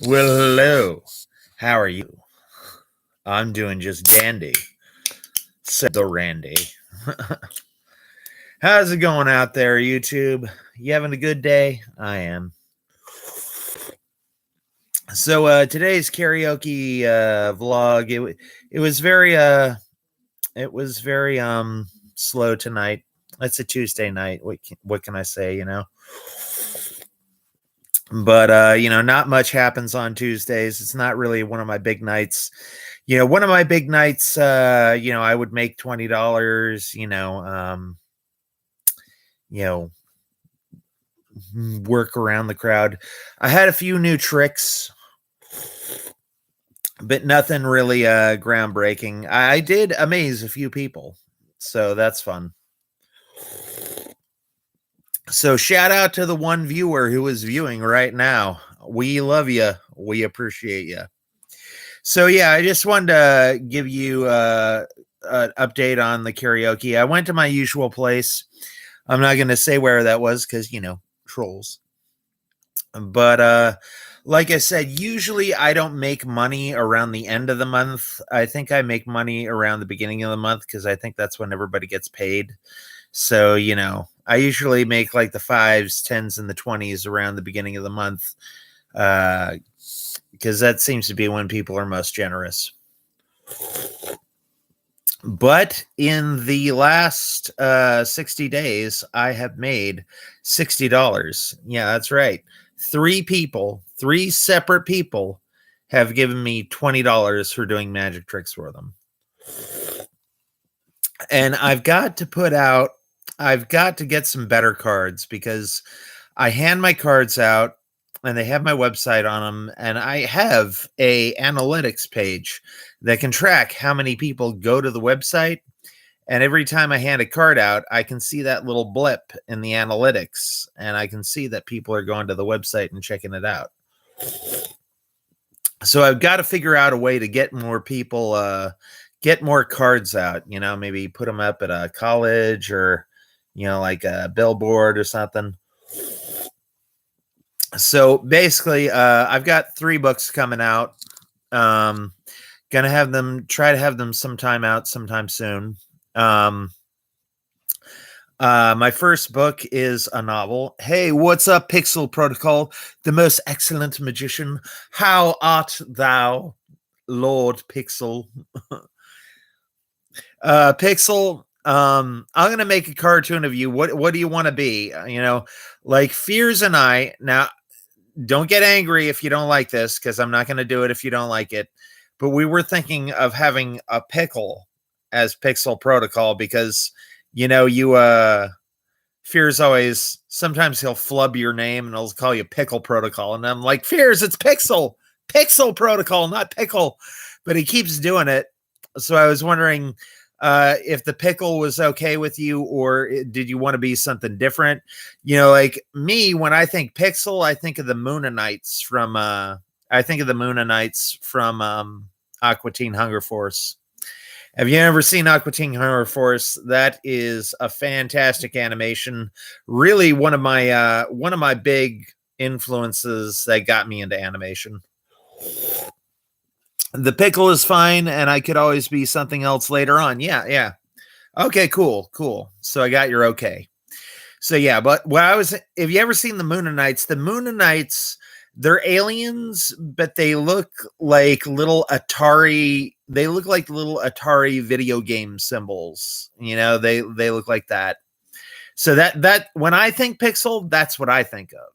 Well, hello. How are you? I'm doing just dandy. Said the Randy. How's it going out there, YouTube? You having a good day? I am. So today's karaoke vlog, it was very slow tonight. It's a Tuesday night. What can I say, But not much happens on Tuesdays. It's not really one of my big nights. One of my big nights, I would make $20, work around the crowd. I had a few new tricks, but nothing really groundbreaking. I did amaze a few people, so that's fun. So shout out to the one viewer who is viewing right now. We love you. We appreciate you. So yeah, I just wanted to give you an update on the karaoke. I went to my usual place. I'm not going to say where that was because, trolls. But like I said, usually I don't make money around the end of the month. I think I make money around the beginning of the month because I think that's when everybody gets paid. So, I usually make like the 5s, 10s, and the 20s around the beginning of the month because that seems to be when people are most generous. But in the last 60 days, I have made $60. Yeah, that's right. 3 separate people have given me $20 for doing magic tricks for them. And I've got to get some better cards because I hand my cards out and they have my website on them, and I have a analytics page that can track how many people go to the website. And every time I hand a card out, I can see that little blip in the analytics, and I can see that people are going to the website and checking it out. So I've got to figure out a way to get more people, get more cards out, maybe put them up at a college or, like a billboard or something. So basically, I've got 3 books coming out. Gonna try to have them sometime soon. My first book is a novel. Hey, what's up, Pixel Protocol, the most excellent magician? How art thou, Lord Pixel? Pixel, I'm gonna make a cartoon of you. What do you want to be? Like Fears and I. Now, don't get angry if you don't like this, because I'm not going to do it if you don't like it. But we were thinking of having a pickle as Pixel Protocol because, Fears always, sometimes he'll flub your name and he'll call you Pickle Protocol. And I'm like, Fears, it's Pixel Protocol, not Pickle. But he keeps doing it. So I was wondering if the pickle was okay with you, or did you want to be something different? Like me, when I think Pixel, I think of the Moonanites from Aqua Teen Hunger Force. Have you ever seen Aqua Teen Hunger Force? That is a fantastic animation. Really one of my big influences that got me into animation. The pickle is fine, and I could always be something else later on. Yeah. Okay, cool. So I got your okay. So yeah, but have you ever seen the Moonanites, they're aliens, but they look like little Atari video game symbols. They look like that. So that when I think Pixel, that's what I think of,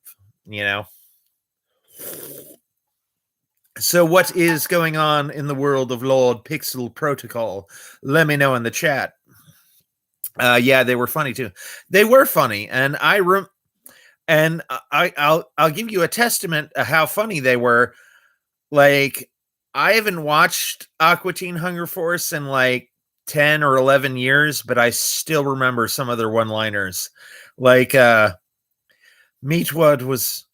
So what is going on in the world of Lord Pixel Protocol? Let me know in the chat. Yeah, they were funny too. They were funny, and I'll give you a testament of how funny they were. Like, I haven't watched Aqua Teen Hunger Force in like 10 or 11 years, but I still remember some of their one-liners. Like, Meatwad was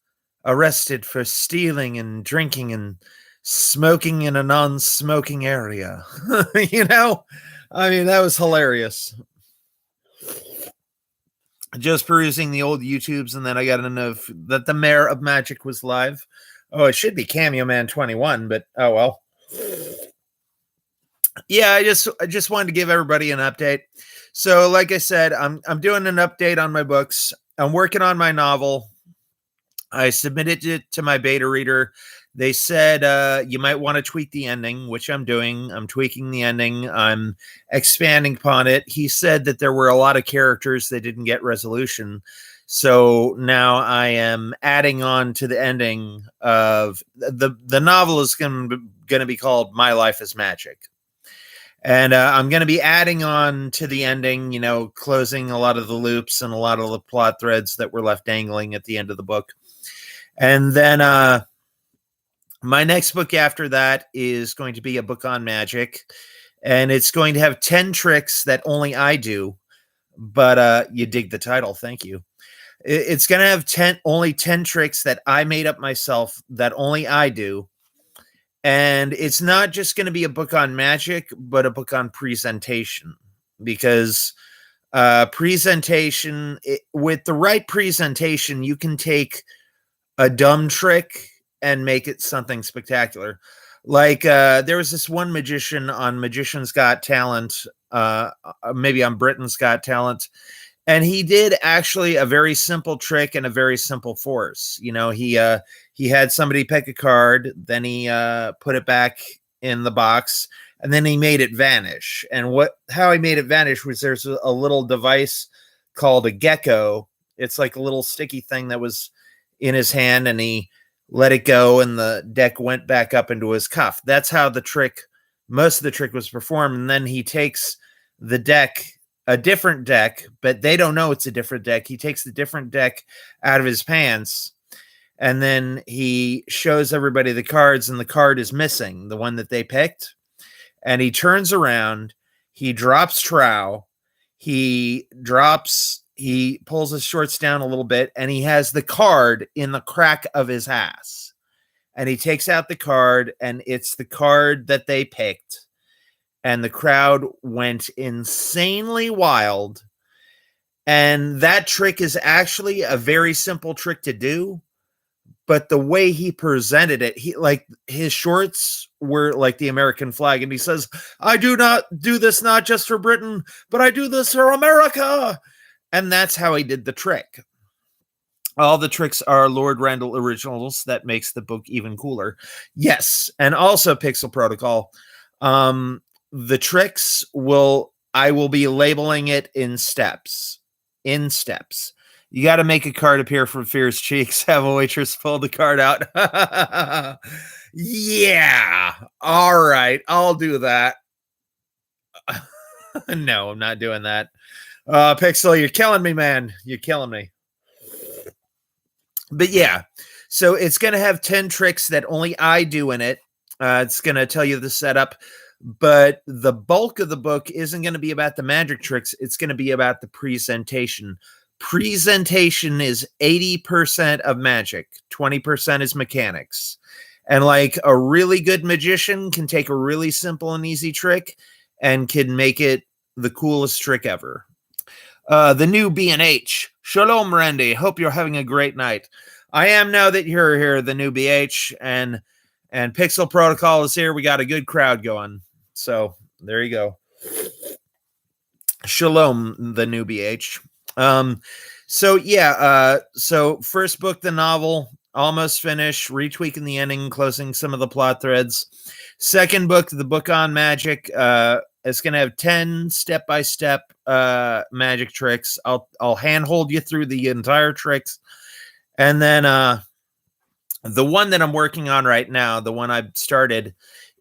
arrested for stealing and drinking and smoking in a non-smoking area. I mean, that was hilarious. just perusing the old YouTubes, and then I got to know that the Mayor of Magic was live. Oh, it should be Cameo Man 21, but oh well. Yeah, I just wanted to give everybody an update. So, like I said, I'm doing an update on my books. I'm working on my novel. I submitted it to my beta reader. They said you might want to tweak the ending, which I'm doing. I'm tweaking the ending. I'm expanding upon it. He said that there were a lot of characters that didn't get resolution. So now I am adding on to the ending of the novel is going to be called My Life is Magic. And I'm going to be adding on to the ending, closing a lot of the loops and a lot of the plot threads that were left dangling at the end of the book. And then my next book after that is going to be a book on magic. And it's going to have 10 tricks that only I do. But you dig the title. Thank you. It's going to have only 10 tricks that I made up myself that only I do. And it's not just going to be a book on magic, but a book on presentation, because presentation, with the right presentation, you can take a dumb trick and make it something spectacular. Like there was this one magician on Magician's Got Talent, maybe on Britain's Got Talent, and he did actually a very simple trick and a very simple force. He had somebody pick a card, then he put it back in the box, and then he made it vanish. And how he made it vanish was there's a little device called a gecko. It's like a little sticky thing that was in his hand, and he let it go, and the deck went back up into his cuff. That's how most of the trick was performed. And then he takes the deck, a different deck, but they don't know it's a different deck. He takes the different deck out of his pants, and then he shows everybody the cards, and the card is missing, the one that they picked. And he turns around, he drops trow, he pulls his shorts down a little bit, and he has the card in the crack of his ass. And he takes out the card, and it's the card that they picked. And the crowd went insanely wild. And that trick is actually a very simple trick to do. But the way he presented it, his shorts were like the American flag. And he says, I do not do this not just for Britain, but I do this for America. And that's how he did the trick. All the tricks are Lord Randall originals. That makes the book even cooler. Yes. And also Pixel Protocol. The tricks I will be labeling it in steps. You got to make a card appear from Fear's cheeks. Have a waitress pull the card out. Yeah. All right. I'll do that. No, I'm not doing that. Pixel, you're killing me, man. You're killing me. But yeah, so it's going to have 10 tricks that only I do in it. It's going to tell you the setup. But the bulk of the book isn't going to be about the magic tricks. It's going to be about the presentation. Presentation is 80% of magic, 20% is mechanics. And like a really good magician can take a really simple and easy trick and can make it the coolest trick ever. The new B&H. Shalom, Randy. Hope you're having a great night. I am now that you're here, the new BH, and Pixel Protocol is here. We got a good crowd going. So there you go. Shalom, the new BH. So first book, the novel, almost finished, retweaking the ending, closing some of the plot threads. Second book, the book on magic, it's going to have 10 step-by-step magic tricks. I'll handhold you through the entire tricks. And then the one that I'm working on right now, the one I've started,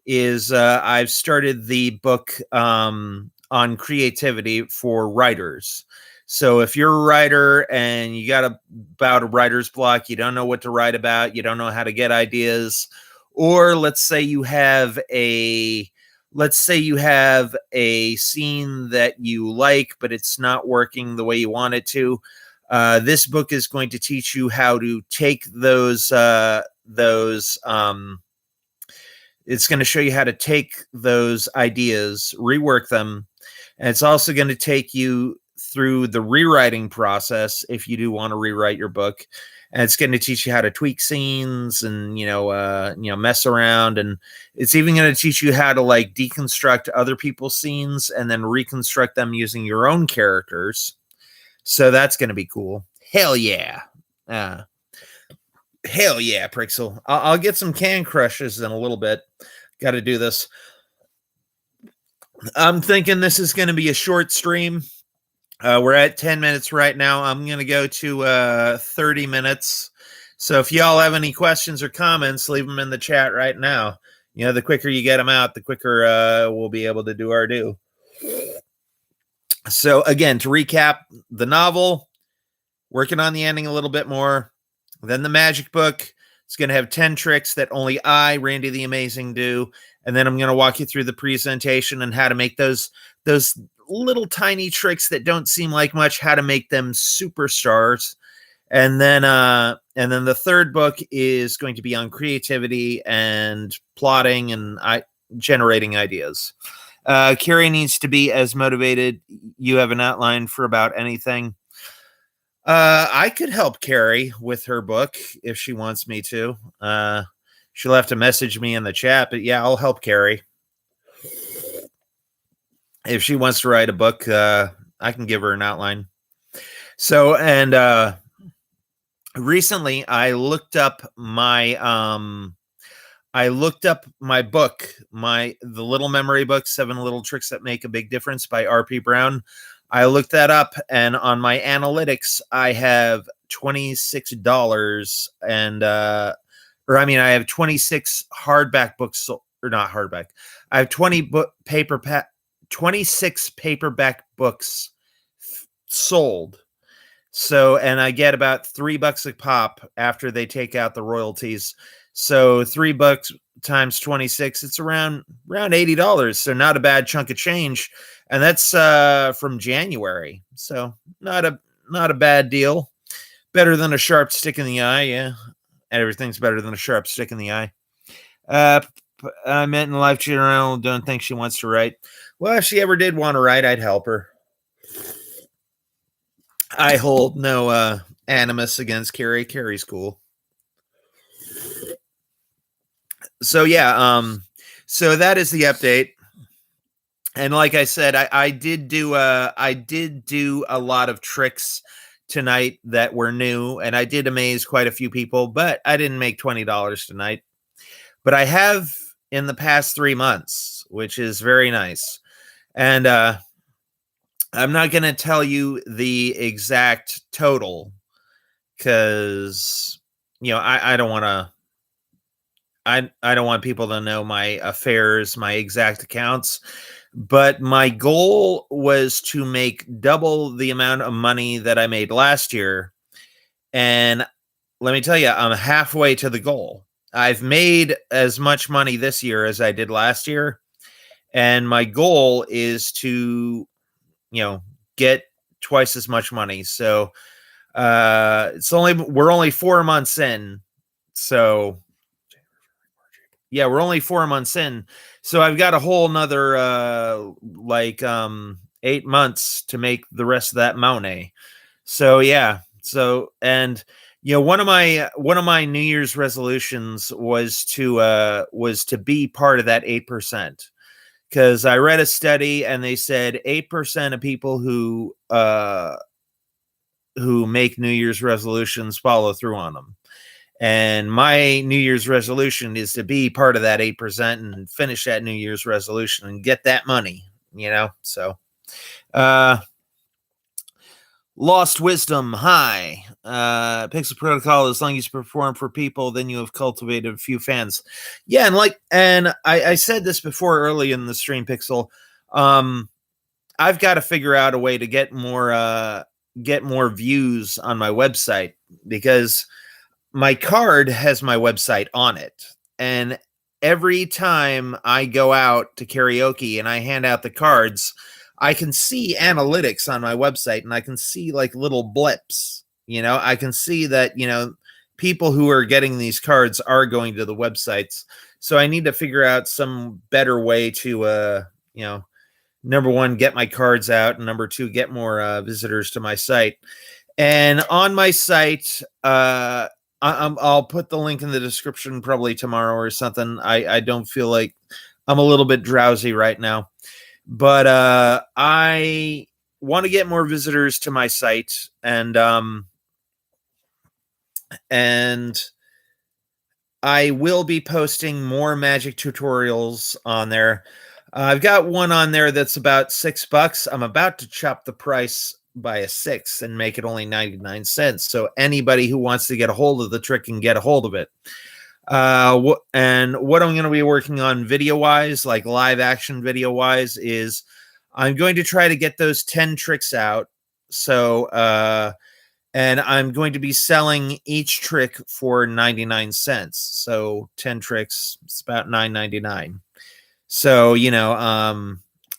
is I've started the book on creativity for writers. So if you're a writer and you got about a writer's block, you don't know what to write about, you don't know how to get ideas, or let's say you have a scene that you like, but it's not working the way you want it to. This book is going to teach you how to take those. It's going to show you how to take those ideas, rework them, and it's also going to take you through the rewriting process if you do want to rewrite your book. And it's going to teach you how to tweak scenes and, mess around. And it's even going to teach you how to like deconstruct other people's scenes and then reconstruct them using your own characters. So that's going to be cool. Hell yeah. Hell yeah, Prixel. I'll get some can crushes in a little bit. Got to do this. I'm thinking this is going to be a short stream. We're at 10 minutes right now. I'm going to go to 30 minutes. So if y'all have any questions or comments, leave them in the chat right now. The quicker you get them out, the quicker we'll be able to do our due. So again, to recap the novel, working on the ending a little bit more. Then the magic book. It's going to have 10 tricks that only I, Randy the Amazing, do. And then I'm going to walk you through the presentation and how to make those little tiny tricks that don't seem like much, how to make them superstars. And then the third book is going to be on creativity and plotting and generating ideas. Carrie needs to be as motivated. You have an outline for about anything. I could help Carrie with her book if she wants me to. She'll have to message me in the chat, but yeah, I'll help Carrie. If she wants to write a book, I can give her an outline. So, and recently I looked up my book, the little memory book, 7 Little Tricks That Make a Big Difference by R.P. Brown. I looked that up, and on my analytics, I have $26 and, I have 26 hardback books, or not hardback. I have 26 paperback books sold. So, and I get about $3 a pop after they take out the royalties. So $3 times 26, it's around $80. So not a bad chunk of change. And that's from January. So not a bad deal. Better than a sharp stick in the eye. Yeah. Everything's better than a sharp stick in the eye. I met in the life channel. Don't think she wants to write. Well, if she ever did want to write, I'd help her. I hold no animus against Carrie. Carrie's cool. So yeah, so that is the update. And like I said, I did do a lot of tricks tonight that were new, and I did amaze quite a few people, but I didn't make $20 tonight. But I have in the past 3 months, which is very nice. And I'm not going to tell you the exact total because, I don't want to. I don't want people to know my affairs, my exact accounts, but my goal was to make double the amount of money that I made last year. And let me tell you, I'm halfway to the goal. I've made as much money this year as I did last year. And my goal is to, get twice as much money. So we're only 4 months in. So yeah, we're only 4 months in. So I've got a whole nother 8 months to make the rest of that money. So yeah. So, and one of my New Year's resolutions was to be part of that 8%. Because I read a study and they said 8% of people who make New Year's resolutions follow through on them. And my New Year's resolution is to be part of that 8% and finish that New Year's resolution and get that money, So, Lost Wisdom, hi. Pixel Protocol, as long as you perform for people, then you have cultivated a few fans. Yeah, and I said this before early in the stream, Pixel. I've got to figure out a way to get more views on my website because my card has my website on it. And every time I go out to karaoke and I hand out the cards, I can see analytics on my website and I can see like little blips, I can see that, people who are getting these cards are going to the websites. So I need to figure out some better way to, number one, get my cards out, and number two, get more visitors to my site. And on my site, I'll put the link in the description probably tomorrow or something. I don't feel like, I'm a little bit drowsy right now, but I want to get more visitors to my site, and I will be posting more magic tutorials on there. I've got one on there that's about $6. I'm about to chop the price by a sixth and make it only 99 cents. So anybody who wants to get a hold of the trick can get a hold of it. And what I'm going to be working on video wise, like live action video wise, is I'm going to try to get those 10 tricks out. So, and I'm going to be selling each trick for 99 cents. So 10 tricks, it's about $9.99. So,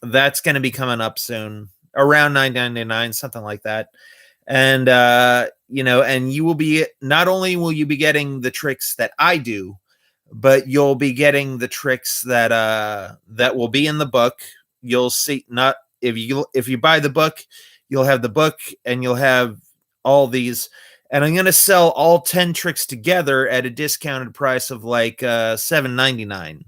that's going to be coming up soon, around $9.99, something like that. And, and you will be, not only will you be getting the tricks that I do, but you'll be getting the tricks that will be in the book. You'll see, not if you buy the book, you'll have the book and you'll have all these, and I'm going to sell all 10 tricks together at a discounted price of like $7.99.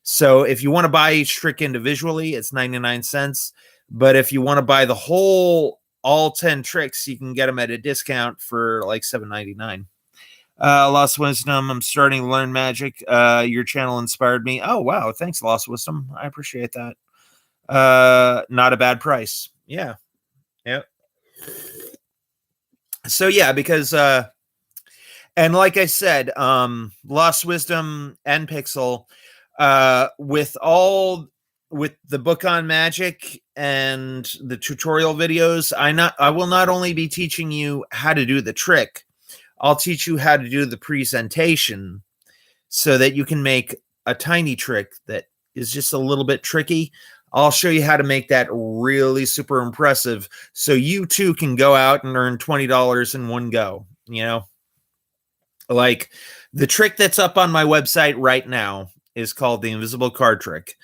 So if you want to buy each trick individually, it's 99 cents. But if you want to buy the whole, all 10 tricks, you can get them at a discount for like $7.99. Lost Wisdom, I'm starting to learn magic. Your channel inspired me. Oh, wow. Thanks, Lost Wisdom. I appreciate that. Not a bad price. Yeah. Yep. So yeah, because and like I said, Lost Wisdom and Pixel, with the book on magic and the tutorial videos, I will not only be teaching you how to do the trick, I'll teach you how to do the presentation so that you can make a tiny trick that is just a little bit tricky. I'll show you how to make that really super impressive so you too can go out and earn $20 in one go. Like the trick that's up on my website right now is called the invisible card trick.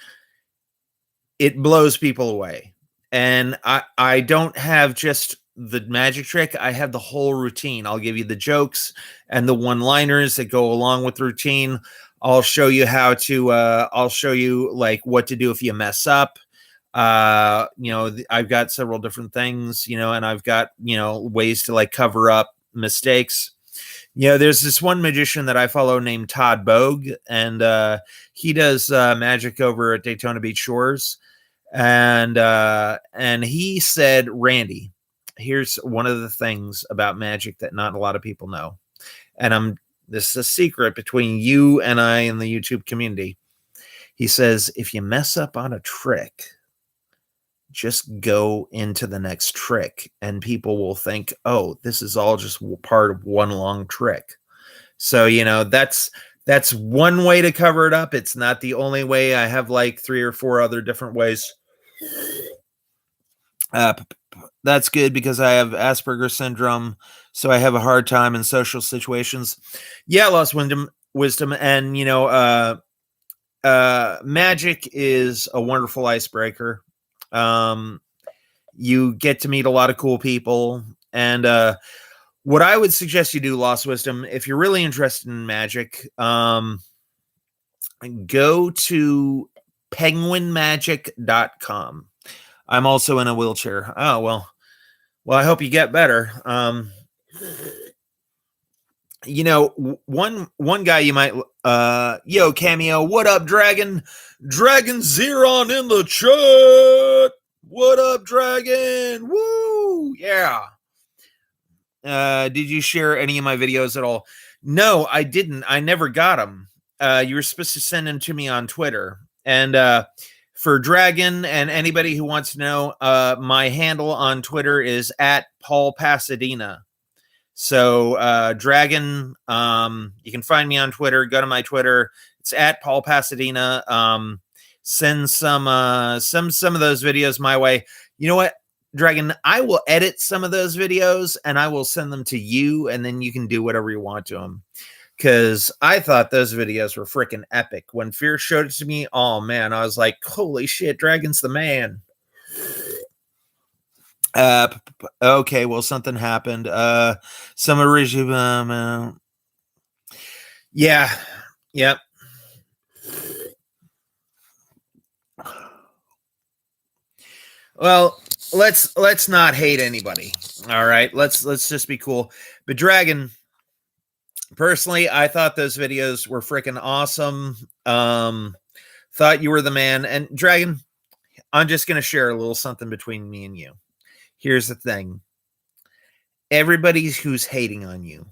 It blows people away. And I don't have just the magic trick. I have the whole routine. I'll give you the jokes and the one-liners that go along with the routine. I'll show you how to, I'll show you like what to do if you mess up. I've got several different things, and I've got, ways to like cover up mistakes. There's this one magician that I follow named Todd Bogue, and he does magic over at Daytona Beach Shores. And he said, Randy, here's one of the things about magic that not a lot of people know. And this is a secret between you and I in the YouTube community. He says, if you mess up on a trick, just go into the next trick and people will think, oh, this is all just part of one long trick. So, that's one way to cover it up. It's not the only way. I have like 3 or 4 other different ways. That's good because I have Asperger's syndrome, so I have a hard time in social situations. Yeah, Lost Wisdom, and magic is a wonderful icebreaker. You get to meet a lot of cool people, and what I would suggest you do, Lost Wisdom, if you're really interested in magic, go to penguinmagic.com. I'm also in a wheelchair. Oh, well, I hope you get better. One guy you might, yo, Cameo, what up, Dragon? Dragon Zeron in the chat. What up, Dragon? Woo, yeah. Did you share any of my videos at all? No, I didn't. I never got them. You were supposed to send them to me on Twitter. And for Dragon and anybody who wants to know, my handle on Twitter is @PaulPasadena. So Dragon, you can find me on Twitter. Go to my Twitter. It's @PaulPasadena. Send some of those videos my way. You know what, Dragon? I will edit some of those videos and I will send them to you, and then you can do whatever you want to them. Because I thought those videos were freaking epic. When Fear showed it to me, oh man, I was like, holy shit, Dragon's the man. Okay, well, something happened. Some original. Yeah. Yep. Well, let's not hate anybody. All right. Let's just be cool. But Dragon, personally, I thought those videos were freaking awesome. Thought you were the man. And Dragon, I'm just gonna share a little something between me and you. Here's the thing. Everybody who's hating on you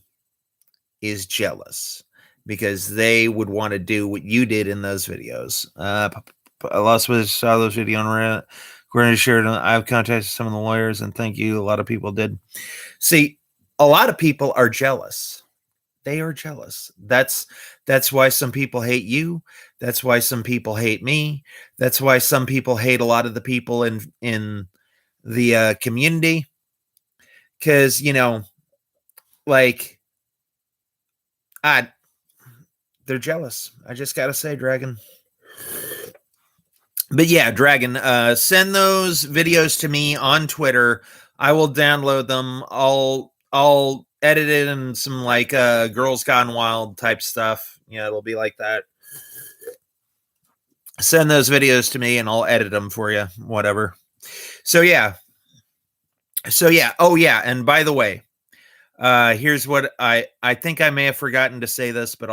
is jealous because they would want to do what you did in those videos. I lost what saw those video on Reddit. According to Sheridan, I've contacted some of the lawyers, and thank you. A lot of people did. See, a lot of people are jealous. They are jealous. That's why some people hate you. That's why some people hate me. That's why some people hate a lot of the people in the community. Because like, they're jealous. I just gotta say, Dragon. But yeah, Dragon, send those videos to me on Twitter. I will download them. I'll edit it in some like Girls Gone Wild type stuff. Yeah, it'll be like that. Send those videos to me and I'll edit them for you. Whatever. So yeah. Oh yeah. And by the way, here's what I think I may have forgotten to say this, but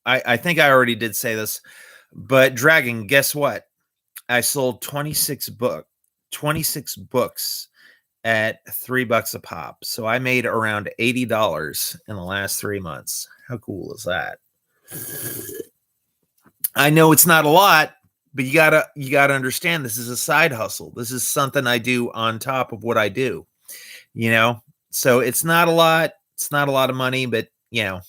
I think I already did say this. But Dragon, guess what? I sold 26 books at $3 a pop. So I made around $80 in the last 3 months. How cool is that? I know it's not a lot, but you gotta understand this is a side hustle. This is something I do on top of what I do. So it's not a lot. It's not a lot of money, but yeah.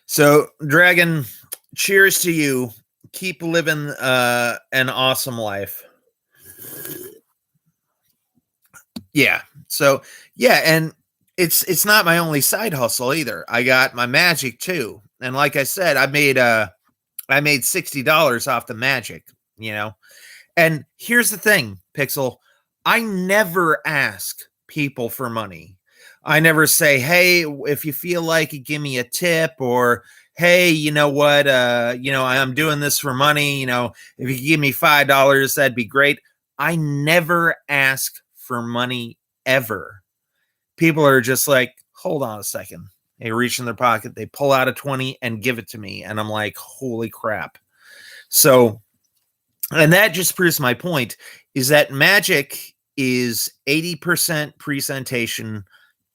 So Dragon, cheers to you. Keep living an awesome life. Yeah. So yeah, and it's not my only side hustle either. I got my magic too. And like I said, I made $60 off the magic, And here's the thing, Pixel. I never ask people for money. I never say, hey, if you feel like it, give me a tip, or hey, you know what? I'm doing this for money. If you give me $5, that'd be great. I never ask for money ever. People are just like, hold on a second. They reach in their pocket, they pull out a 20 and give it to me. And I'm like, holy crap. So, and that just proves my point, is that magic is 80% presentation,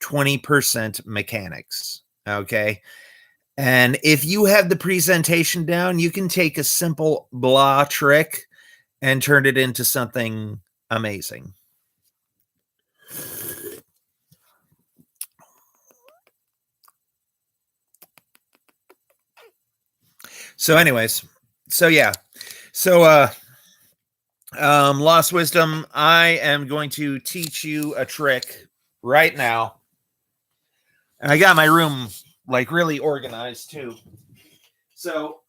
20% mechanics. Okay. And if you have the presentation down, you can take a simple blah trick and turn it into something amazing. So anyways, so yeah. So Lost Wisdom, I am going to teach you a trick right now. And I got my room like really organized too. So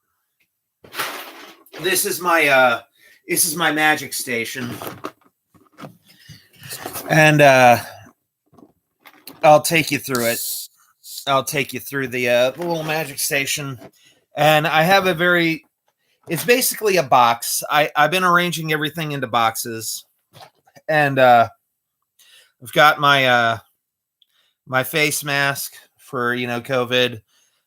this is my magic station. And I'll take you through it. I'll take you through the little magic station. And I have it's basically a box. I've been arranging everything into boxes. And I've got my my face mask for COVID.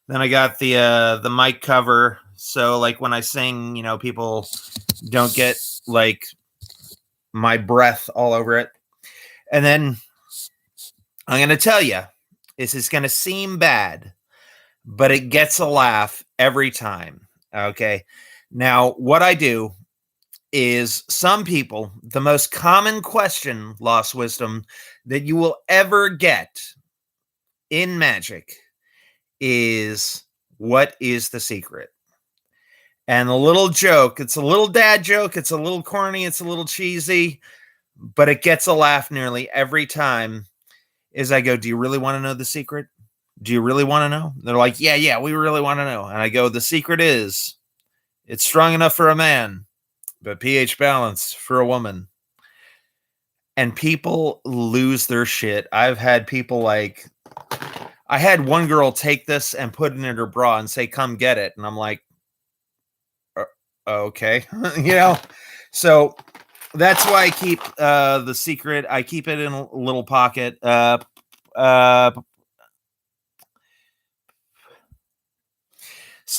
Then I got the mic cover, so like when I sing, people don't get like my breath all over it. And then I'm gonna tell you, this is gonna seem bad, but it gets a laugh every time. Okay. Now, what I do is, some people, the most common question, Lost Wisdom, that you will ever get in magic is, what is the secret? And the little joke, it's a little dad joke, it's a little corny, it's a little cheesy, but it gets a laugh nearly every time, is I go, do you really want to know the secret? Do you really want to know? They're like, yeah, we really want to know. And I go, the secret is It's strong enough for a man, but pH balance for a woman. And people lose their shit. I've had people like, I had one girl take this and put it in her bra and say, come get it. And I'm like, okay, you know? So that's why I keep the secret. I keep it in a little pocket. So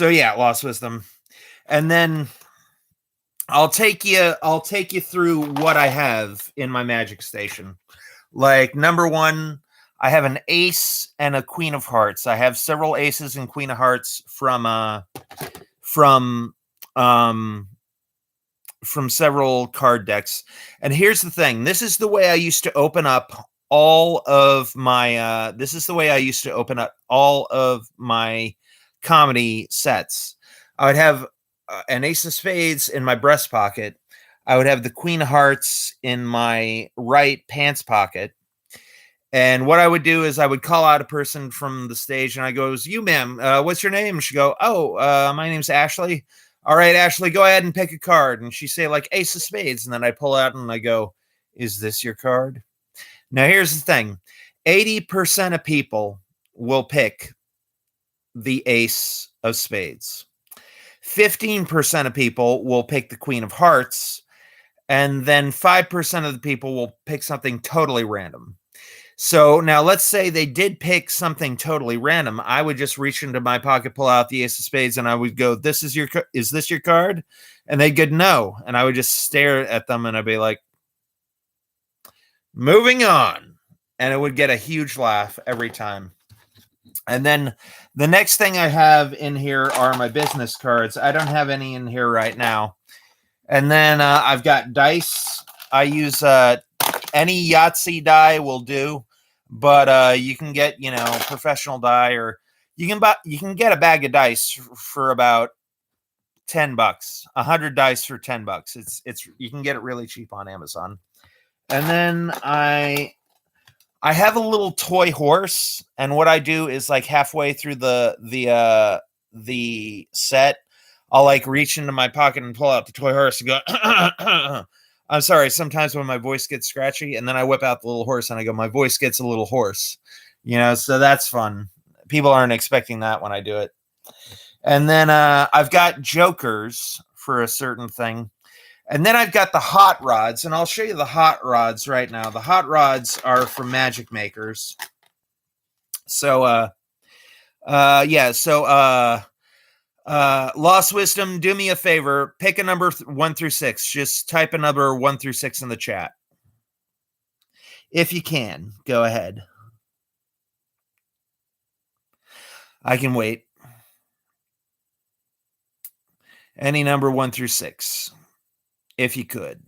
yeah, Lost Wisdom. And then I'll take you through what I have in my magic station. Like, number one, I have an ace and a queen of hearts. I have several aces and queen of hearts from several card decks. And here's the thing. This is the way I used to open up all of my comedy sets. I would have an ace of spades in my breast pocket. I would have the queen of hearts in my right pants pocket. And what I would do is I would call out a person from the stage and I goes, you ma'am, what's your name? She'd go, my name's Ashley. All right, Ashley, go ahead and pick a card. And she'd say like ace of spades. And then I pull out and I go, is this your card? Now, here's the thing. 80% of people will pick the ace of spades. 15% of people will pick the queen of hearts. And then 5% of the people will pick something totally random. So now let's say they did pick something totally random. I would just reach into my pocket, pull out the ace of spades, and I would go, is this your card? And they'd go, no. And I would just stare at them and I'd be like, moving on. And it would get a huge laugh every time. And then the next thing I have in here are my business cards. I don't have any in here right now. And then I've got dice. I use any Yahtzee die will do, but you can get, professional die, or you can get a bag of dice for about $10. 100 dice for $10. It's you can get it really cheap on Amazon. And then I have a little toy horse, and what I do is like halfway through the set, I'll like reach into my pocket and pull out the toy horse and go, I'm sorry, sometimes when my voice gets scratchy, and then I whip out the little horse and I go, my voice gets a little hoarse, so that's fun. People aren't expecting that when I do it. And then I've got jokers for a certain thing. And then I've got the hot rods, and I'll show you the hot rods right now. The hot rods are from Magic Makers. So, Lost Wisdom, do me a favor. Pick a number 1 through 6. Just type a number 1 through 6 in the chat. If you can, go ahead. I can wait. Any number 1 through 6. If you could.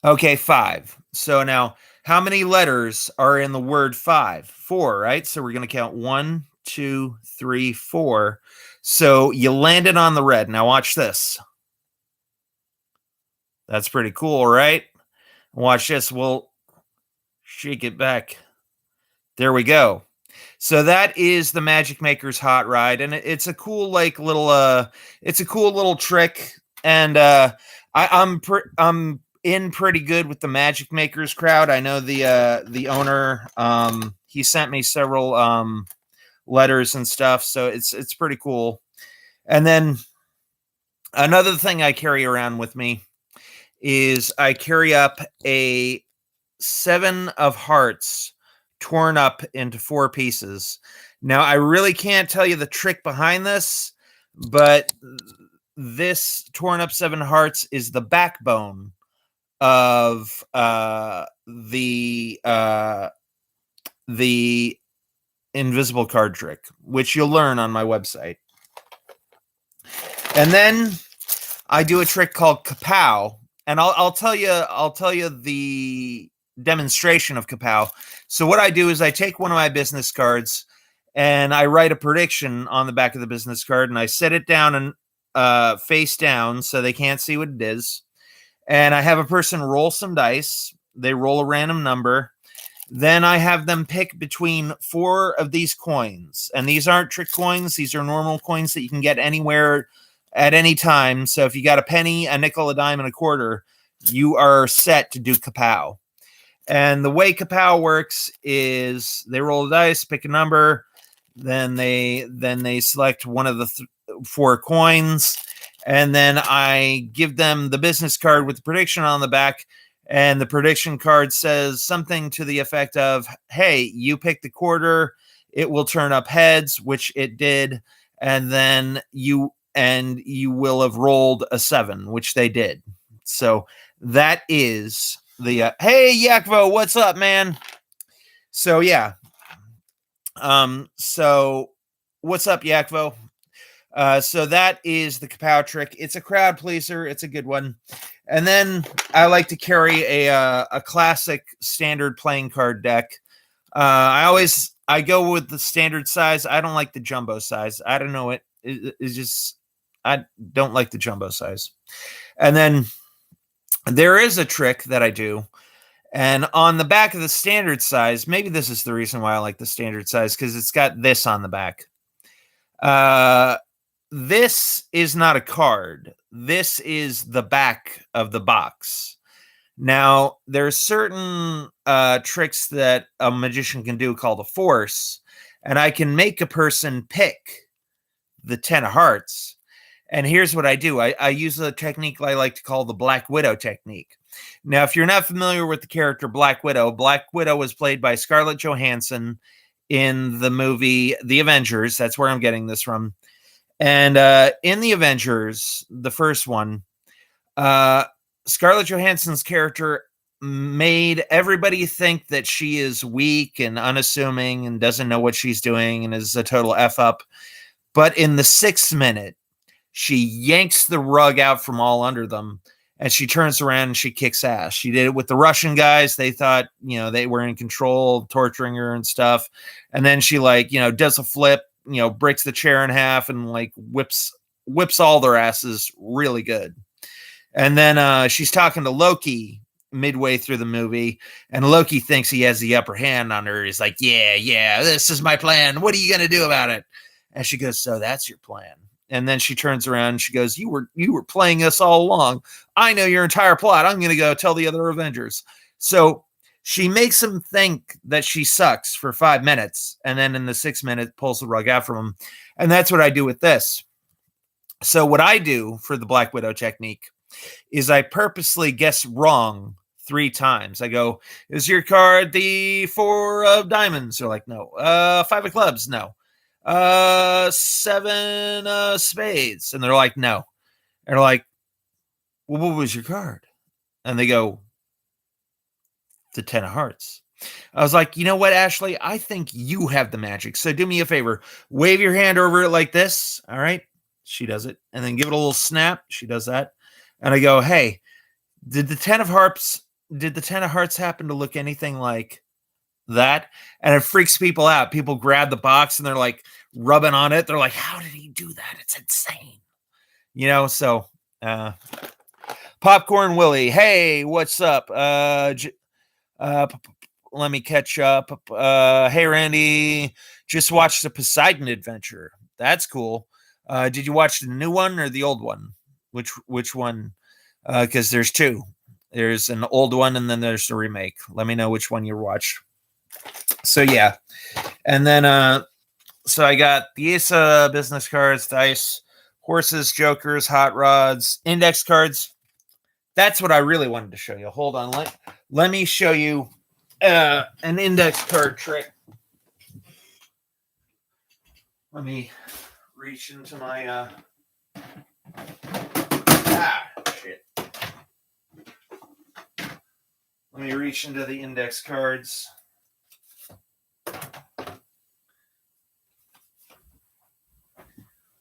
Okay, 5. So now, how many letters are in the word 5? 4, right? So we're going to count 1, 2, 3, 4. So you landed on the red. Now watch this. That's pretty cool, right? Watch this. We'll shake it back. There we go. So that is the Magic Maker's hot ride, and it's a cool it's a cool little trick. And I'm in pretty good with the Magic Makers crowd. I know the owner. He sent me several letters and stuff, so it's pretty cool. And then another thing I carry around with me is I carry up a 7 of hearts torn up into 4 pieces. Now, I really can't tell you the trick behind this, but this torn up 7 hearts is the backbone of the invisible card trick, which you'll learn on my website. And then I do a trick called Kapow, and I'll tell you the demonstration of Kapow. So what I do is I take one of my business cards and I write a prediction on the back of the business card, and I set it down and face down so they can't see what it is. And I have a person roll some dice. They roll a random number. Then I have them pick between 4 of these coins. And these aren't trick coins. These are normal coins that you can get anywhere at any time. So if you got a penny, a nickel, a dime, and a quarter, you are set to do kapow. And the way kapow works is they roll the dice, pick a number, then they select one of the 4 coins, and then I give them the business card with the prediction on the back. And the prediction card says something to the effect of, hey, you pick the quarter, it will turn up heads, which it did, and then you will have rolled a 7, which they did. So that is the hey Yakvo, what's up, man? So yeah. So what's up, Yakvo? So that is the kapow trick. It's a crowd pleaser. It's a good one. And then I like to carry a classic standard playing card deck. I go with the standard size. I don't like the jumbo size. I don't know. It's just, I don't like the jumbo size. And then there is a trick that I do. And on the back of the standard size, maybe this is the reason why I like the standard size, because it's got this on the back. This is not a card. This is the back of the box. Now, there's certain tricks that a magician can do called a force, and I can make a person pick the 10 of hearts. And here's what I do. I use a technique I like to call the Black Widow technique. Now, if you're not familiar with the character Black Widow was played by Scarlett Johansson in the movie The Avengers. That's where I'm getting this from. And in The Avengers, the first one, Scarlett Johansson's character made everybody think that she is weak and unassuming and doesn't know what she's doing and is a total F up. But in the 6th minute, she yanks the rug out from all under them, and she turns around and she kicks ass. She did it with the Russian guys. They thought, they were in control, torturing her and stuff. And then she does a flip, breaks the chair in half and whips all their asses really good. And then she's talking to Loki midway through the movie, and Loki thinks he has the upper hand on her. He's like, yeah, this is my plan. What are you going to do about it? And she goes, so that's your plan. And then she turns around and she goes, you were playing us all along. I know your entire plot. I'm going to go tell the other Avengers. So she makes him think that she sucks for 5 minutes. And then in the 6th minute, pulls the rug out from him. And that's what I do with this. So what I do for the Black Widow technique is I purposely guess wrong 3 times. I go, is your card the 4 of diamonds? They're like, no. 5 of clubs? No. 7 spades. And they're like, no. And they're like, well, what was your card? And they go, the 10 of hearts. I was like, you know what, Ashley? I think you have the magic. So do me a favor. Wave your hand over it like this. All right. She does it. And then give it a little snap. She does that. And I go, hey, did the 10 of hearts happen to look anything like that? And it freaks people out. People grab the box and they're like rubbing on it. They're like, how did he do that? It's insane. So Popcorn Willie, hey, what's up? Let me catch up. Hey, Randy, just watched the Poseidon Adventure. That's cool. Did you watch the new one or the old one? Which one? Because there's 2. There's an old one and then there's the remake. Let me know which one you watched. So yeah. And then so I got the Ace of business cards, dice, horses, jokers, hot rods, index cards. That's what I really wanted to show you. Hold on. Let me show you an index card trick. Let me reach into my shit. Let me reach into the index cards.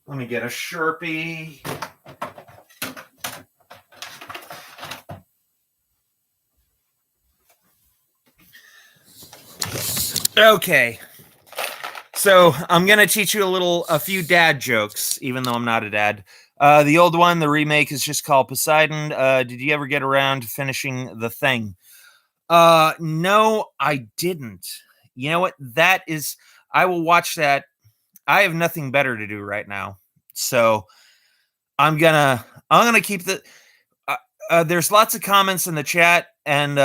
Let me get a Sharpie. Okay. So I'm going to teach you a few dad jokes, even though I'm not a dad. The old one, the remake, is just called Poseidon. Did you ever get around to finishing The Thing? No, I didn't. You know what? I will watch that. I have nothing better to do right now. So I'm gonna keep there's lots of comments in the chat, and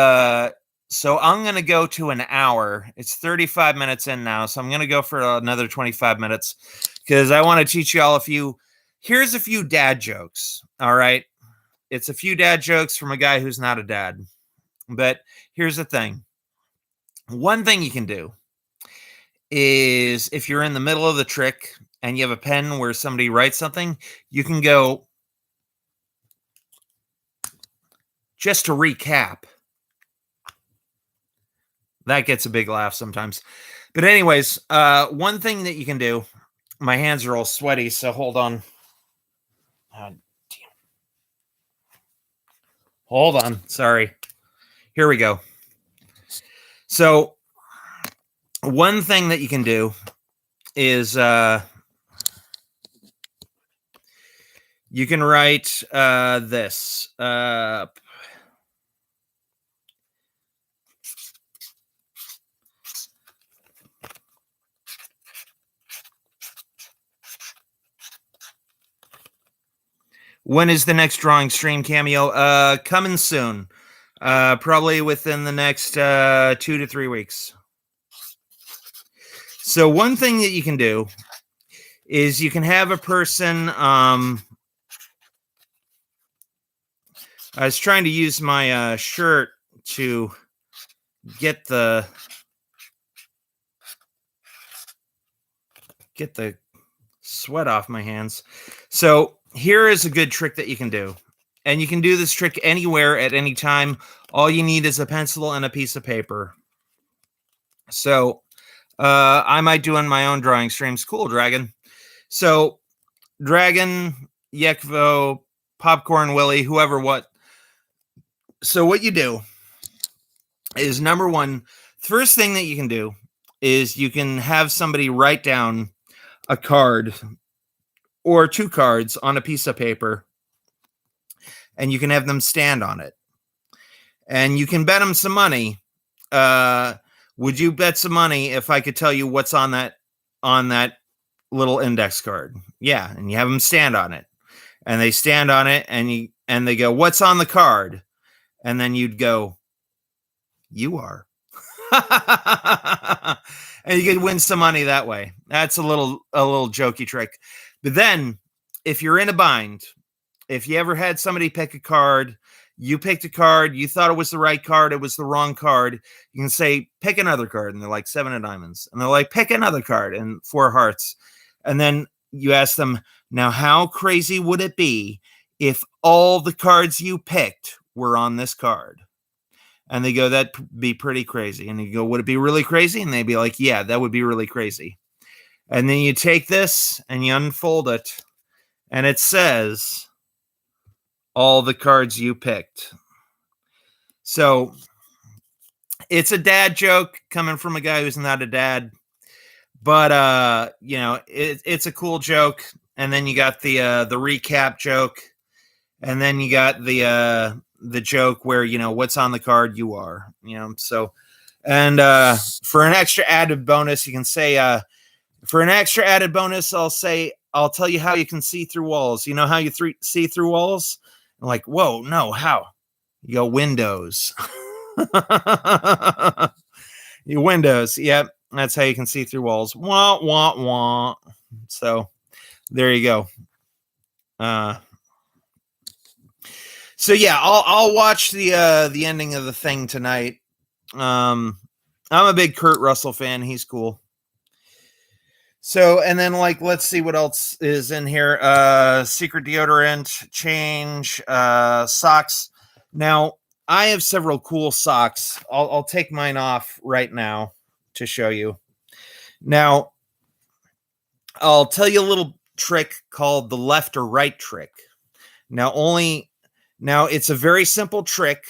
so I'm gonna go to an hour. It's 35 minutes in now, so I'm gonna go for another 25 minutes because I want to teach you all here's a few dad jokes. All right. It's a few dad jokes from a guy who's not a dad. But here's the thing. One thing you can do is if you're in the middle of the trick and you have a pen where somebody writes something, you can go, just to recap. That gets a big laugh sometimes. But anyways, one thing that you can do, my hands are all sweaty, so hold on. Hold on. Sorry. Here we go. So one thing that you can do is you can write this. When is the next drawing stream, Cameo? Coming soon. Probably within the next 2 to 3 weeks. So one thing that you can do is you can have a person. I was trying to use my shirt to get the sweat off my hands. So here is a good trick that you can do. And you can do this trick anywhere at any time. All you need is a pencil and a piece of paper. So I might do on my own drawing streams. Cool, Dragon. So Dragon, Yekvo, Popcorn Willie, whoever what. So what you do is, number one, first thing that you can do is you can have somebody write down a card or 2 cards on a piece of paper, and you can have them stand on it. And you can bet them some money. Would you bet some money if I could tell you what's on that little index card? Yeah, and you have them stand on it. And they stand on it, and they go, "What's on the card?" And then you'd go, "You are." And you could win some money that way. That's a little jokey trick. But then, if you're in a bind, if you ever had somebody pick a card, you picked a card, you thought it was the right card, it was the wrong card, you can say, "Pick another card," and they're like 7 of diamonds. And they're like, "Pick another card," and 4 hearts. And then you ask them, "Now, how crazy would it be if all the cards you picked were on this card?" And they go, "That'd be pretty crazy." And you go, "Would it be really crazy?" And they'd be like, "Yeah, that would be really crazy." And then you take this and you unfold it, and it says all the cards you picked. So it's a dad joke coming from a guy who's not a dad, but it's a cool joke. And then you got the recap joke, and then you got the joke where, what's on the card, you are, so. And for an extra added bonus, you can say, for an extra added bonus, I'll tell you how you can see through walls. You know how you see through walls? I'm like, whoa, no, how? You go, Windows. You Windows. Yep. That's how you can see through walls. Wah, wah, wah. So there you go. So yeah, I'll watch the ending of the thing tonight. I'm a big Kurt Russell fan. He's cool. So, and then let's see what else is in here. Secret deodorant, change, socks. Now, I have several cool socks. I'll take mine off right now to show you. Now, I'll tell you a little trick called the left or right trick. Now, it's a very simple trick,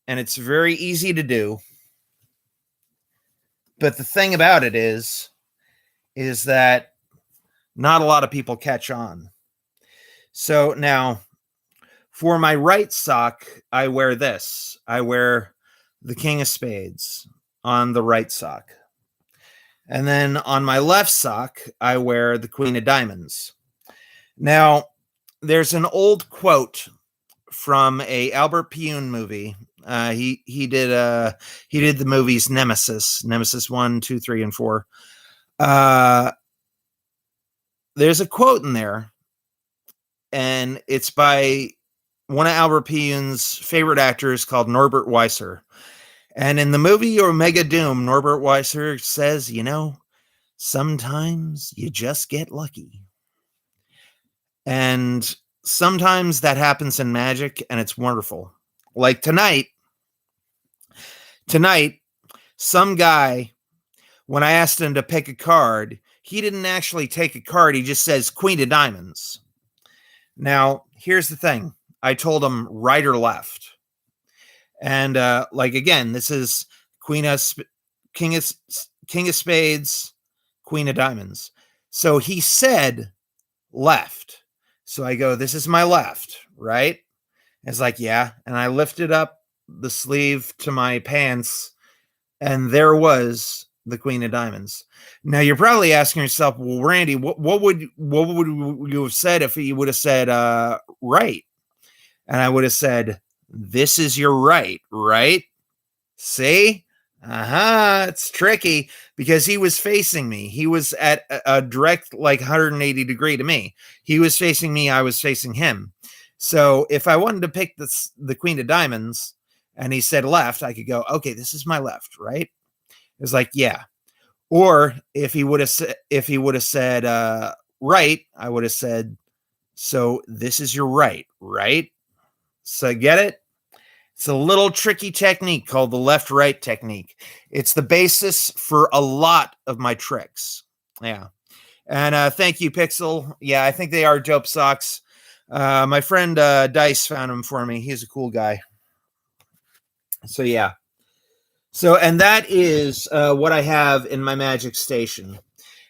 and it's very easy to do. But the thing about it is that not a lot of people catch on. So now, for my right sock, I wear this. I wear the king of spades on the right sock. And then on my left sock, I wear the queen of diamonds. Now, there's an old quote from a Albert Pyun movie. He did the movies Nemesis 1, 2, 3, and 4. There's a quote in there, and it's by one of Albert Pyun's favorite actors called Norbert Weiser. And in the movie Omega Doom, Norbert Weiser says, sometimes you just get lucky. And sometimes that happens in Magic, and it's wonderful. Like tonight, some guy, when I asked him to pick a card, he didn't actually take a card. He just says Queen of Diamonds. Now, here's the thing. I told him right or left. And again, this is King of Spades, Queen of Diamonds. So he said left. So I go, this is my left, right? It's like, yeah. And I lifted up the sleeve to my pants, and there was the Queen of Diamonds. Now you're probably asking yourself, well, Randy, what would you have said if you would have said right? And I would have said, this is your right? See? It's tricky because he was facing me. He was at a direct 180 degree to me. He was facing me, I was facing him. So if I wanted to pick the Queen of Diamonds and he said left, I could go, okay, this is my left, right? It was like, yeah. Or if he would have said right, I would have said, so this is your right? So get it? It's a little tricky technique called the left-right technique. It's the basis for a lot of my tricks. Yeah. And thank you, Pixel. Yeah, I think they are dope socks. My friend Dice found them for me. He's a cool guy. So, yeah. So, and that is what I have in my magic station.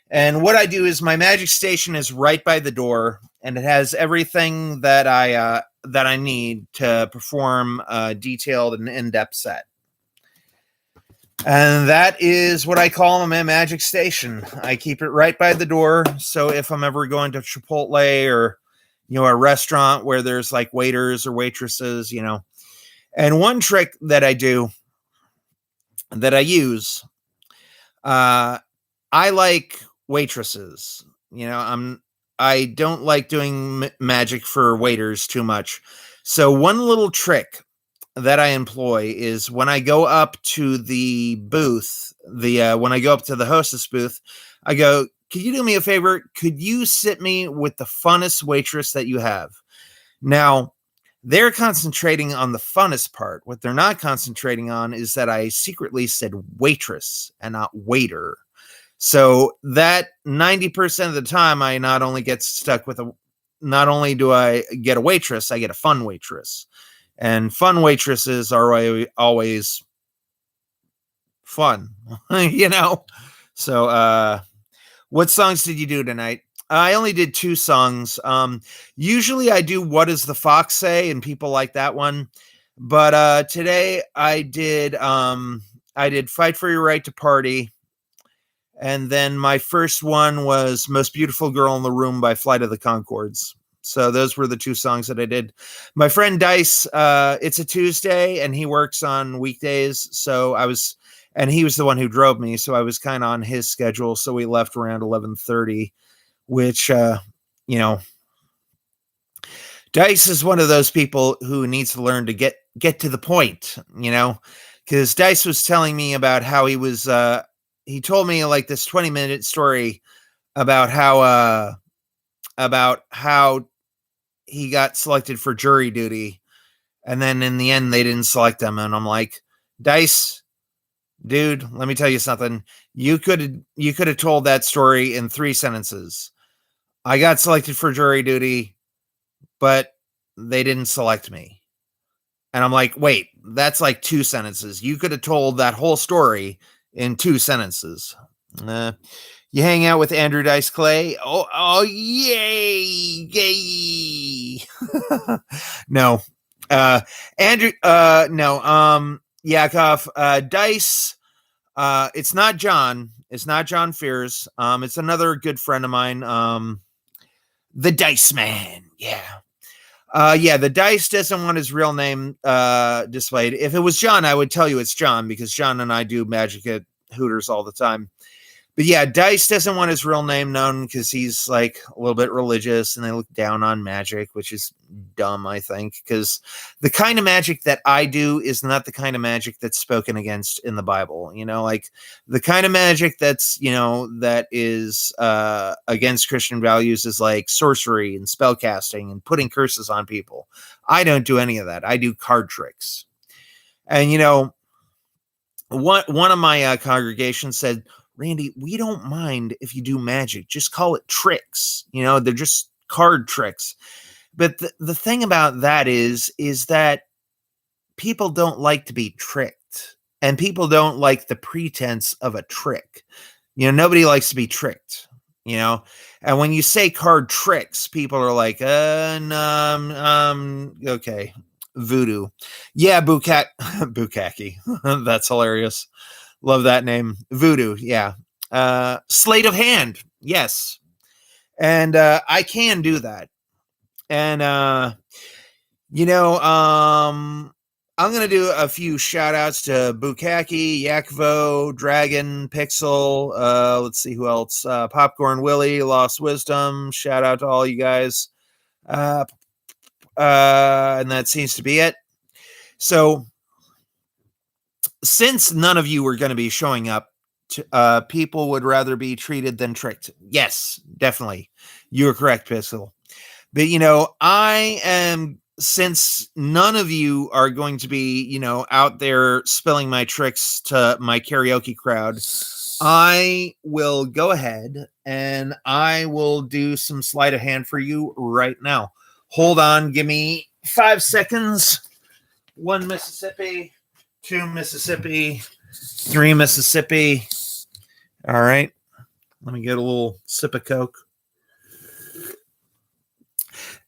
And what I do is my magic station is right by the door, and it has everything that I need to perform a detailed and in-depth set. And that is what I call my magic station. I keep it right by the door, so if I'm ever going to Chipotle or a restaurant where there's waiters or waitresses, And one trick that I do, that I use, I like waitresses. I don't like doing magic for waiters too much. So one little trick that I employ is when I go up to the booth, when I go up to the hostess booth, I go, could you do me a favor? Could you sit me with the funnest waitress that you have? Now, they're concentrating on the funnest part. What they're not concentrating on is that I secretly said waitress and not waiter. So that 90% of the time, I not only get stuck with not only do I get a waitress, I get a fun waitress. And fun waitresses are always fun, So, what songs did you do tonight? I only did 2 songs. Usually I do What Does the Fox Say? And people like that one. But today I did Fight for Your Right to Party. And then my first one was Most Beautiful Girl in the Room by Flight of the Conchords. So those were the 2 songs that I did. My friend Dice, it's a Tuesday and he works on weekdays. And he was the one who drove me. So I was kind of on his schedule. So we left around 11:30, which, Dice is one of those people who needs to learn to get to the point, because Dice was telling me about how he was, he told me this 20-minute story about how he got selected for jury duty. And then in the end, they didn't select him. And I'm like, Dice, dude, let me tell you something. You could have told that story in 3 sentences. I got selected for jury duty, but they didn't select me. And I'm like, wait, that's 2 sentences. You could have told that whole story in 2 sentences. You hang out with Andrew Dice Clay. Oh, yay. No. Andrew, no. Yakov, dice. It's not John. It's not John Fears. It's another good friend of mine. The Dice Man. Yeah. Yeah, the dice doesn't want his real name displayed. If it was John, I would tell you it's John because John and I do magic at Hooters all the time. But yeah, Dice doesn't want his real name known because he's like a little bit religious and they look down on magic, which is dumb, I think, because the kind of magic that I do is not the kind of magic that's spoken against in the Bible. You know, like the kind of magic that's, you know, that is against Christian values is like sorcery and spell casting and putting curses on people. I don't do any of that. I do card tricks. And, you know, one of my congregations said, Randy, we don't mind if you do magic. Just call it tricks. You know, they're just card tricks. But the thing about that is that people don't like to be tricked. And people don't like the pretense of a trick. You know, nobody likes to be tricked. You know, and when you say card tricks, people are like, okay, voodoo. Yeah, Bukkake. That's hilarious. Love that name. Voodoo. Yeah. Sleight of hand. Yes. And I can do that. And you know, I'm going to do a few shout outs to Bukkake, Yakvo, Dragon, Pixel. Let's see who else. Popcorn Willie, Lost Wisdom. Shout out to all you guys. And that seems to be it. So, since none of you are going to be showing up, people would rather be treated than tricked. Yes, definitely. You're correct, Pistol. But, you know, since none of you are going to be, you know, out there spilling my tricks to my karaoke crowd, I will go ahead and I will do some sleight of hand for you right now. Hold on. Give me 5 seconds. 1 Mississippi. 2 Mississippi, 3 Mississippi. All right. Let me get a little sip of Coke.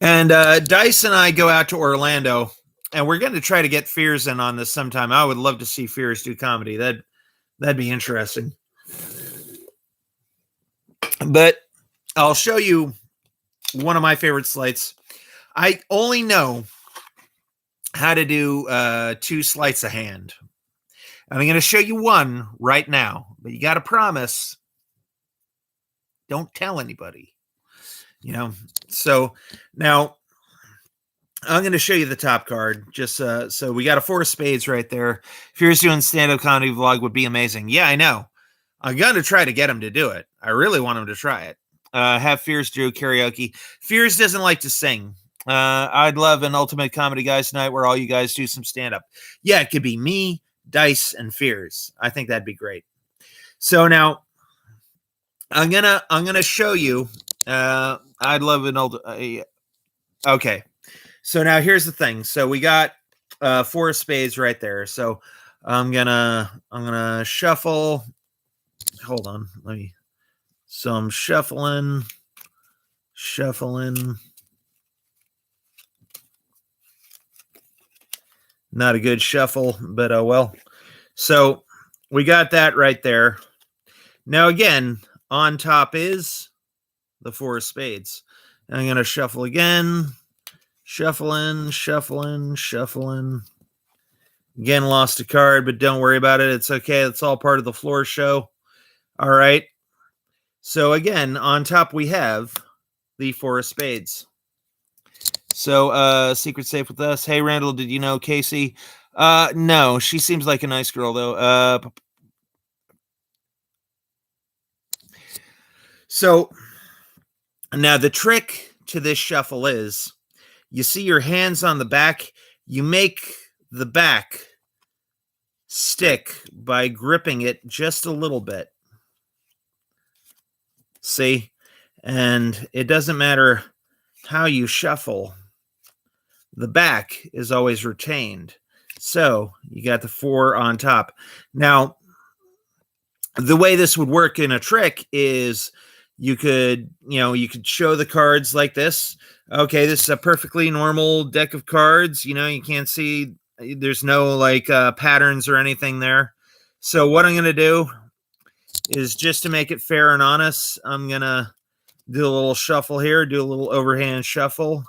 And Dice and I go out to Orlando, and we're going to try to get Fears in on this sometime. I would love to see Fears do comedy. That'd be interesting. But I'll show you one of my favorite sleights. I only know how to do 2 sleights of hand. And I'm going to show you one right now, but you got to promise, don't tell anybody, you know? So now I'm going to show you the top card. Just so we got a 4 of spades right there. If you're doing stand-up comedy vlog would be amazing. Yeah, I know. I'm going to try to get him to do it. I really want him to try it. Have Fears do karaoke. Fears doesn't like to sing. I'd love an Ultimate Comedy Guys night where all you guys do some stand-up. Yeah, it could be me, Dice, and Fears. I think that'd be great. So now I'm gonna show you. I'd love an okay. So now here's the thing. So we got 4 of spades right there. So I'm gonna shuffle. Hold on, So I'm shuffling. Not a good shuffle, but oh well. So we got that right there. Now again, on top is the 4 of spades. And I'm going to shuffle again. Shuffling. Again, lost a card, but don't worry about it. It's okay. It's all part of the floor show. All right. So again, on top we have the 4 of spades. So, secret safe with us. Hey, Randall, did you know Casey? No, she seems like a nice girl, though. So, now the trick to this shuffle is you see your hands on the back. You make the back stick by gripping it just a little bit. See? And it doesn't matter how you shuffle. The back is always retained. So you got the 4 on top. Now, the way this would work in a trick is you could show the cards like this. Okay, this is a perfectly normal deck of cards. You know, you can't see There's no like patterns or anything there. So what I'm going to do is, just to make it fair and honest, I'm going to do a little shuffle here, do a little overhand shuffle,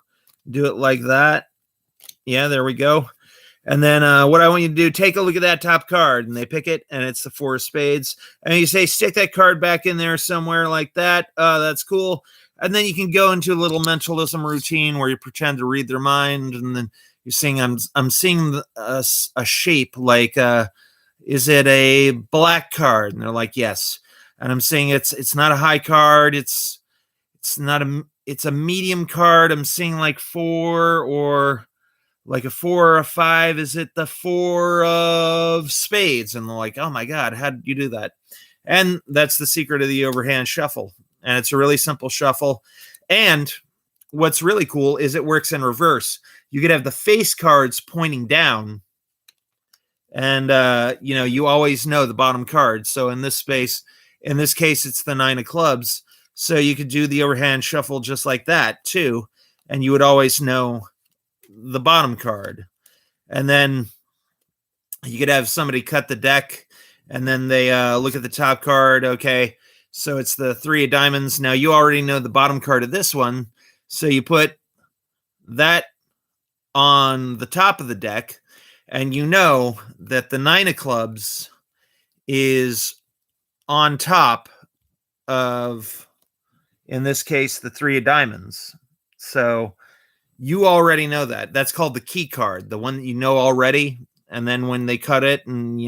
do it like that. Yeah, there we go. And then what I want you to do, take a look at that top card, and they pick it, and it's the 4 of spades. And you say, stick that card back in there somewhere like that. That's cool. And then you can go into a little mentalism routine where you pretend to read their mind, and then you're saying, I'm seeing a shape, like, is it a black card? And they're like, yes. And I'm saying it's not a high card. It's a medium card. I'm seeing like 4 or like a 4 or a 5. Is it the 4 of spades? And they're like, oh my God, how did you do that? And that's the secret of the overhand shuffle. And it's a really simple shuffle. And what's really cool is it works in reverse. You could have the face cards pointing down, and you always know the bottom card. So in this case, it's the 9 of clubs. So you could do the overhand shuffle just like that too, and you would always know the bottom card. And then you could have somebody cut the deck, and then they look at the top card. Okay, so it's the 3 of diamonds. Now you already know the bottom card of this one, so you put that on the top of the deck, and you know that the 9 of clubs is on top of, in this case, the 3 of diamonds. So you already know that. That's called the key card, the one that you know already. And then when they cut it, and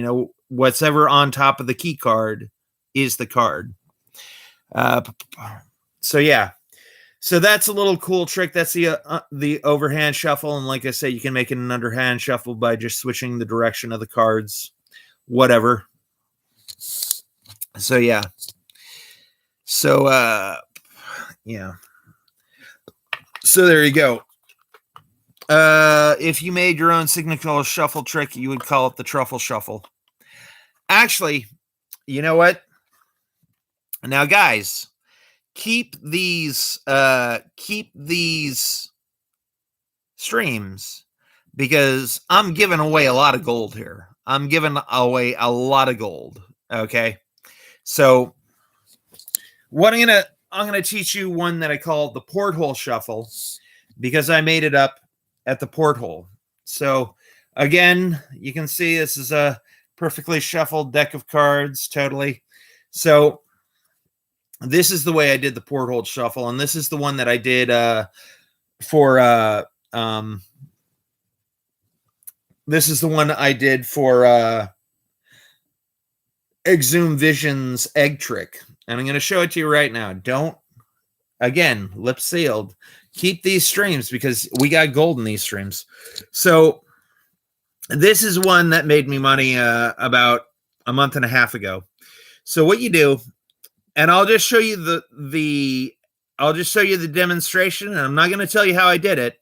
what's ever on top of the key card is the card. So yeah. So that's a little cool trick. That's the overhand shuffle. And like I say, you can make it an underhand shuffle by just switching the direction of the cards, whatever. So yeah. So yeah. So there you go. If you made your own signature shuffle trick, you would call it the truffle shuffle. Actually, you know what? Now, guys, keep these streams, because I'm giving away a lot of gold here. I'm giving away a lot of gold. Okay. So what I'm gonna teach you one that I call the Porthole Shuffle, because I made it up at the Porthole. So again, you can see this is a perfectly shuffled deck of cards, totally. So this is the way I did the Porthole Shuffle, and this is the one that I did for this is the one I did for Exhume Vision's egg trick. And I'm going to show it to you right now. Don't, again, lip sealed. Keep these streams, because we got gold in these streams. So this is one that made me money about a month and a half ago. So what you do, and I'll just show you the demonstration, and I'm not going to tell you how I did it,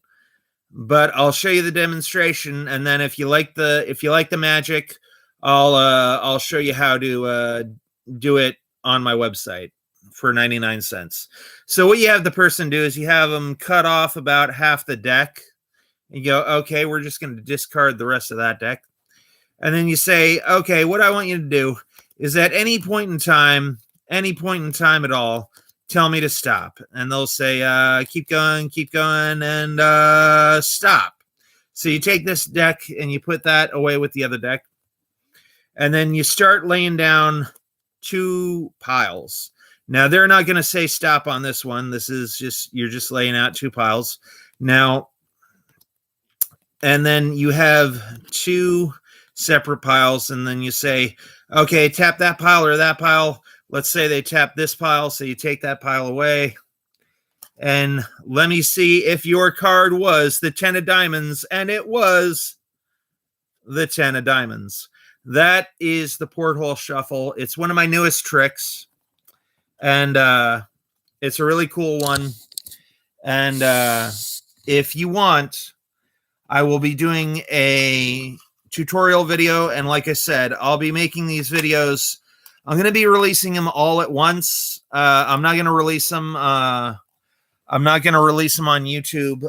but I'll show you the demonstration, and then if you like the magic, I'll show you how to do it on my website for 99 cents. So what you have the person do is you have them cut off about half the deck. You go, okay, we're just going to discard the rest of that deck. And then you say, okay, what I want you to do is at any point in time at all, tell me to stop. And they'll say, keep going, and stop. So you take this deck and you put that away with the other deck. And then you start laying down 2 piles. Now, they're not going to say stop on this one. This is just, you're just laying out 2 piles. Now, and then you have 2 separate piles, and then you say, okay, tap that pile or that pile. Let's say they tap this pile, so you take that pile away. And let me see if your card was the 10 of diamonds, and it was the 10 of diamonds. That is the Porthole Shuffle. It's one of my newest tricks, and it's a really cool one. And if you want, I will be doing a tutorial video, and like I said, I'll be making these videos. I'm going to be releasing them all at once. I'm not going to release them. I'm not going to release them on YouTube.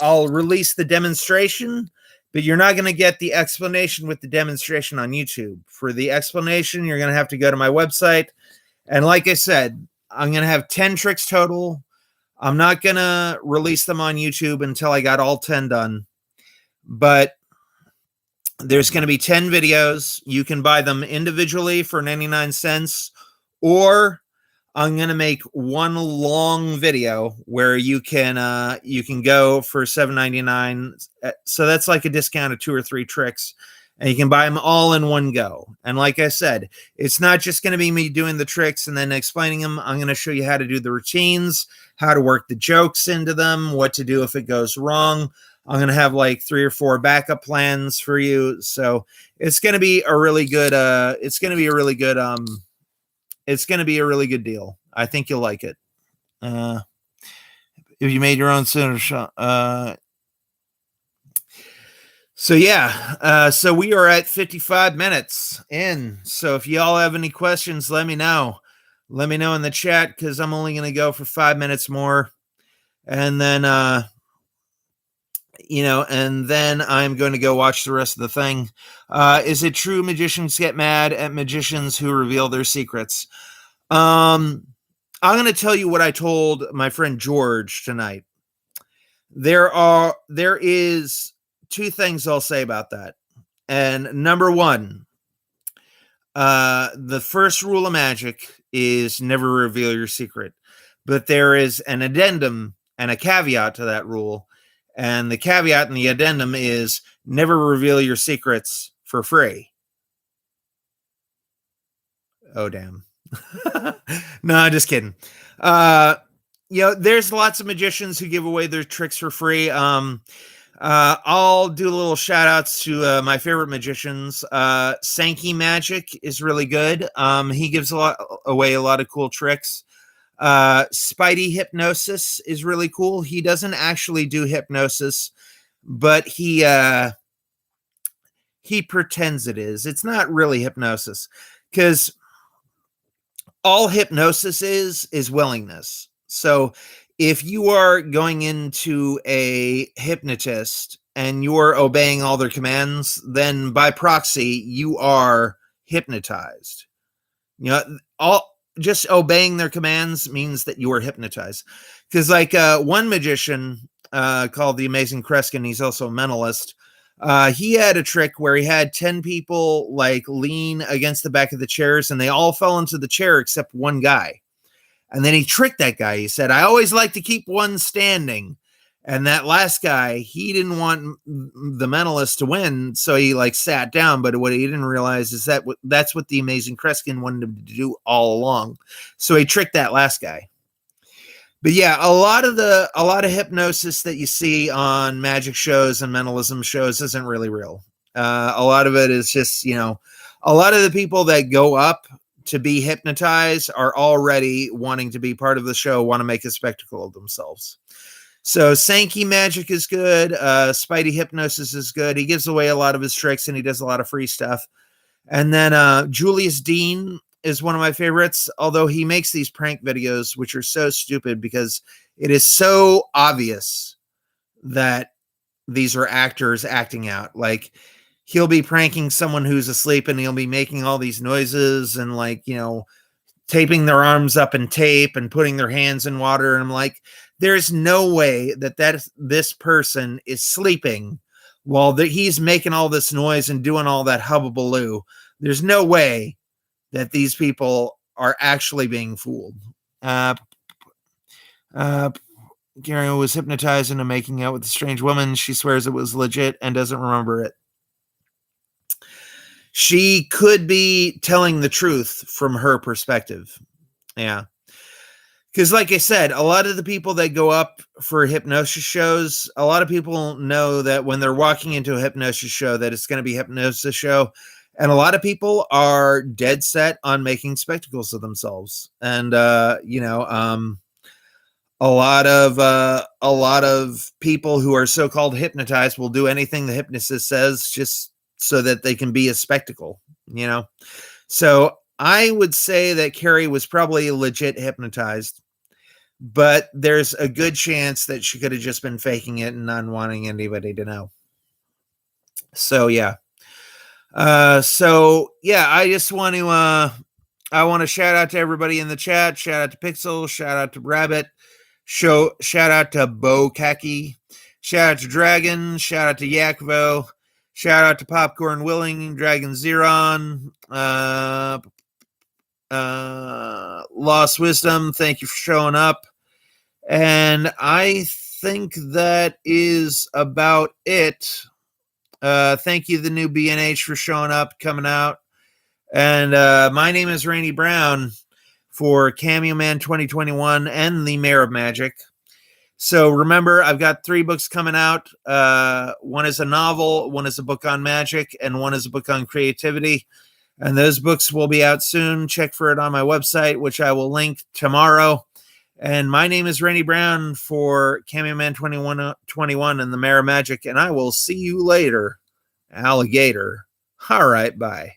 I'll release the demonstration, but you're not going to get the explanation with the demonstration on YouTube. For the explanation, you're going to have to go to my website. And like I said, I'm going to have 10 tricks total. I'm not going to release them on YouTube until I got all 10 done. But there's going to be 10 videos. You can buy them individually for 99 cents, or I'm going to make one long video where you can go for $7.99. So that's like a discount of 2 or 3 tricks, and you can buy them all in one go. And like I said, it's not just going to be me doing the tricks and then explaining them. I'm going to show you how to do the routines, how to work the jokes into them, what to do if it goes wrong. I'm going to have like 3 or 4 backup plans for you. So it's going to be a really good, it's going to be a really good deal. I think you'll like it. If you made your own center shot. So yeah, so we are at 55 minutes in. So if y'all have any questions, let me know. Let me know in the chat, because I'm only going to go for 5 minutes more. And then, and then I'm going to go watch the rest of the thing. Is it true magicians get mad at magicians who reveal their secrets? I'm going to tell you what I told my friend George tonight. There is 2 things I'll say about that. And number 1, the first rule of magic is never reveal your secret. But there is an addendum and a caveat to that rule. And the caveat and the addendum is never reveal your secrets for free. Oh, damn. No, just kidding. There's lots of magicians who give away their tricks for free. I'll do a little shout outs to my favorite magicians. Sankey Magic is really good. He gives away a lot of cool tricks. Spidey Hypnosis is really cool. He doesn't actually do hypnosis, but he pretends it is. It's not really hypnosis, because all hypnosis is willingness. So if you are going into a hypnotist and you're obeying all their commands, then by proxy, you are hypnotized. Just obeying their commands means that you are hypnotized. Because like one magician called the Amazing Kreskin, he's also a mentalist. He had a trick where he had 10 people like lean against the back of the chairs, and they all fell into the chair except one guy. And then he tricked that guy. He said, I always like to keep one standing. And that last guy, he didn't want the mentalist to win, so he like sat down. But what he didn't realize is that that's what the Amazing Kreskin wanted him to do all along. So he tricked that last guy. But yeah, a lot of hypnosis that you see on magic shows and mentalism shows isn't really real. A lot of it is just, a lot of the people that go up to be hypnotized are already wanting to be part of the show, want to make a spectacle of themselves. So Sankey Magic is good. Spidey Hypnosis is good. He gives away a lot of his tricks, and he does a lot of free stuff. And then Julius Dean is one of my favorites, although he makes these prank videos, which are so stupid because it is so obvious that these are actors acting out. Like, he'll be pranking someone who's asleep, and he'll be making all these noises and taping their arms up in tape and putting their hands in water. And I'm like, there's no way that this person is sleeping while he's making all this noise and doing all that hubbubaloo. There's no way that these people are actually being fooled. Gary was hypnotized into making out with a strange woman. She swears it was legit and doesn't remember it. She could be telling the truth from her perspective. Yeah. Because like I said, a lot of the people that go up for hypnosis shows, a lot of people know that when they're walking into a hypnosis show that it's going to be a hypnosis show. And a lot of people are dead set on making spectacles of themselves. And, a lot of people who are so-called hypnotized will do anything the hypnotist says just so that they can be a spectacle, So I would say that Carrie was probably legit hypnotized, but there's a good chance that she could have just been faking it and not wanting anybody to know. So yeah. So yeah, I just want to I want to shout out to everybody in the chat. Shout out to Pixel. Shout out to Rabbit. Shout out to Bo Kaki. Shout out to Dragon. Shout out to Yakvo. Shout out to Popcorn Willing, Dragon Zeron, Lost Wisdom. Thank you for showing up. And I think that is about it. Thank you, the new BNH, for showing up, coming out. And my name is Rainey Brown for Cameo Man 2021 and the Mayor of Magic. So remember, I've got 3 books coming out. One is a novel, one is a book on magic, and one is a book on creativity. And those books will be out soon. Check for it on my website, which I will link tomorrow. And my name is Rainey Brown for Cameo Man 21 and the Mayor of Magic. And I will see you later, alligator. All right, bye.